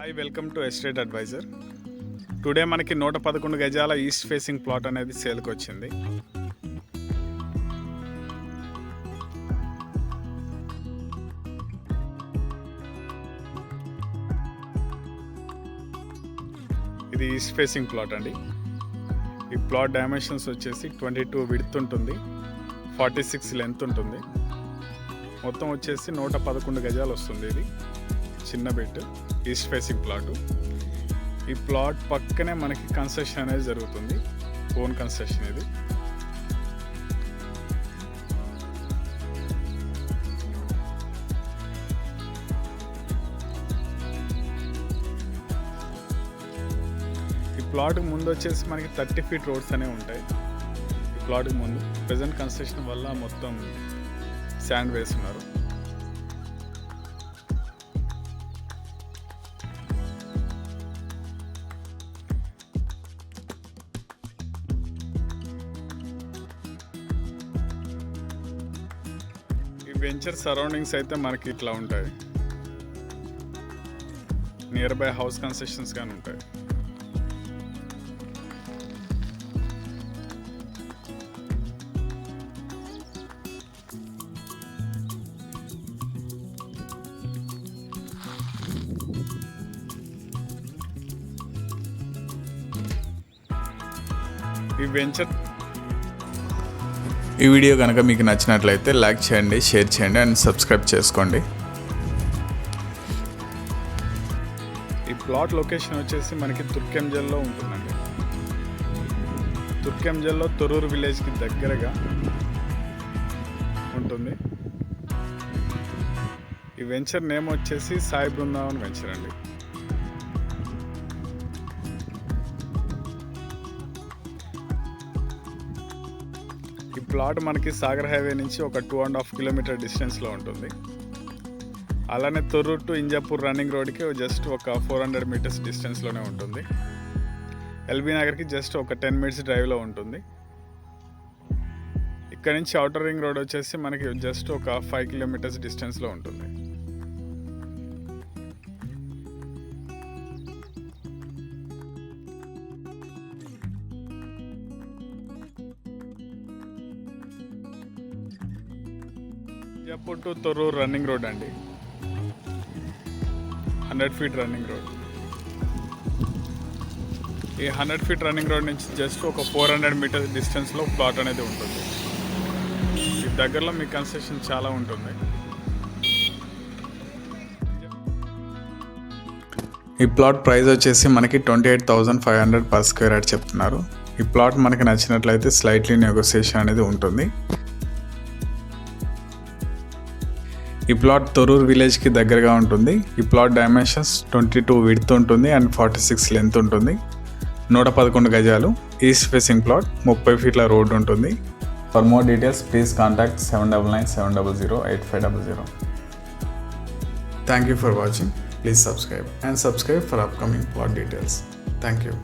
Hi, welcome to estate advisor. Today మనకి 111 గజాల east facing plot అనేది సేల్కి వచ్చింది. ఇది ఈస్ట్ ఫేసింగ్ ప్లాట్ అండి. ఈ ప్లాట్ డైమెన్షన్స్ వచ్చేసి 22 విడ్త్ ఉంటుంది, 46 లెంత్ ఉంటుంది. మొత్తం వచ్చేసి 111 గజాలు వస్తుంది. ఇది చిన్న బిట్ ఈస్ట్ ఫేసింగ్ ప్లాటు. ఈ ప్లాట్ పక్కనే మనకి కన్స్ట్రక్షన్ అనేది జరుగుతుంది, ఓన్ కన్స్ట్రక్షన్ ఇది. ఈ ప్లాట్కి ముందు వచ్చేసి మనకి 30 ఫీట్ రోడ్స్ అనేవి ఉంటాయి. ఈ ప్లాట్కి ముందు ప్రజెంట్ కన్స్ట్రక్షన్ వల్ల మొత్తం శాండ్ వేస్తున్నారు. వెంచర్ సరౌండింగ్స్ అయితే మనకి ఇట్లా ఉంటాయి, నియర్ బై హౌస్ కన్స్ట్రక్షన్స్ కానీ ఉంటాయి. ఈ వీడియో కనుక మీకు నచ్చినట్లయితే లైక్ చేయండి, షేర్ చేయండి అండ్ సబ్స్క్రైబ్ చేసుకోండి. ఈ ప్లాట్ లొకేషన్ వచ్చేసి మనకి తుర్కెంజల్లో ఉంటుందండి. తుర్కెంజల్లో తొర్రూరు విలేజ్కి దగ్గరగా ఉంటుంది. ఈ వెంచర్ నేమ్ వచ్చేసి సాయి బృందావన్ వెంచర్ అండి. ఈ ప్లాట్ మనకి సాగర్ హైవే నుంచి ఒక 2.5 కిలోమీటర్ డిస్టెన్స్లో ఉంటుంది. అలానే తొర్రూరు టు ఇంజాపూర్ రన్నింగ్ రోడ్కి జస్ట్ ఒక 400 మీటర్స్ డిస్టెన్స్లోనే ఉంటుంది. ఎల్బీ నగర్కి జస్ట్ ఒక 10 మినిట్స్ డ్రైవ్లో ఉంటుంది. ఇక్కడ నుంచి అవుటర్ రింగ్ రోడ్ వచ్చేసి మనకి జస్ట్ ఒక 5 కిలోమీటర్స్ డిస్టెన్స్లో ఉంటుంది. Injapur to Thorrur running road అండి, 100 ఫీట్ రన్నింగ్ రోడ్. ఈ 100 ఫీట్ రన్నింగ్ రోడ్ నుంచి జస్ట్ ఒక 400 మీటర్స్ డిస్టెన్స్లో ప్లాట్ అనేది ఉంటుంది. ఈ దగ్గరలో మీ కన్స్ట్రక్షన్ చాలా ఉంటుంది. ఈ ప్లాట్ ప్రైస్ వచ్చేసి మనకి 28,500 పర్ స్క్వేర్ యార్డ్ చెప్తున్నారు. ఈ ప్లాట్ మనకి నచ్చినట్లయితే స్లైట్లీ నెగోసియేషన్ అనేది ఉంటుంది. ఈ ప్లాట్ తొర్రూరు విలేజ్కి దగ్గరగా ఉంటుంది. ఈ ప్లాట్ డైమెన్షన్స్ 22 విడ్త్ ఉంటుంది అండ్ 46 లెంత్ ఉంటుంది. 111 గజాలు ఈస్ట్ ఫేసింగ్ ప్లాట్, 30 ఫీట్ల రోడ్ ఉంటుంది. For more details please contact 7997008500. Thank you for watching. Please subscribe and subscribe for upcoming plot details. Thank you.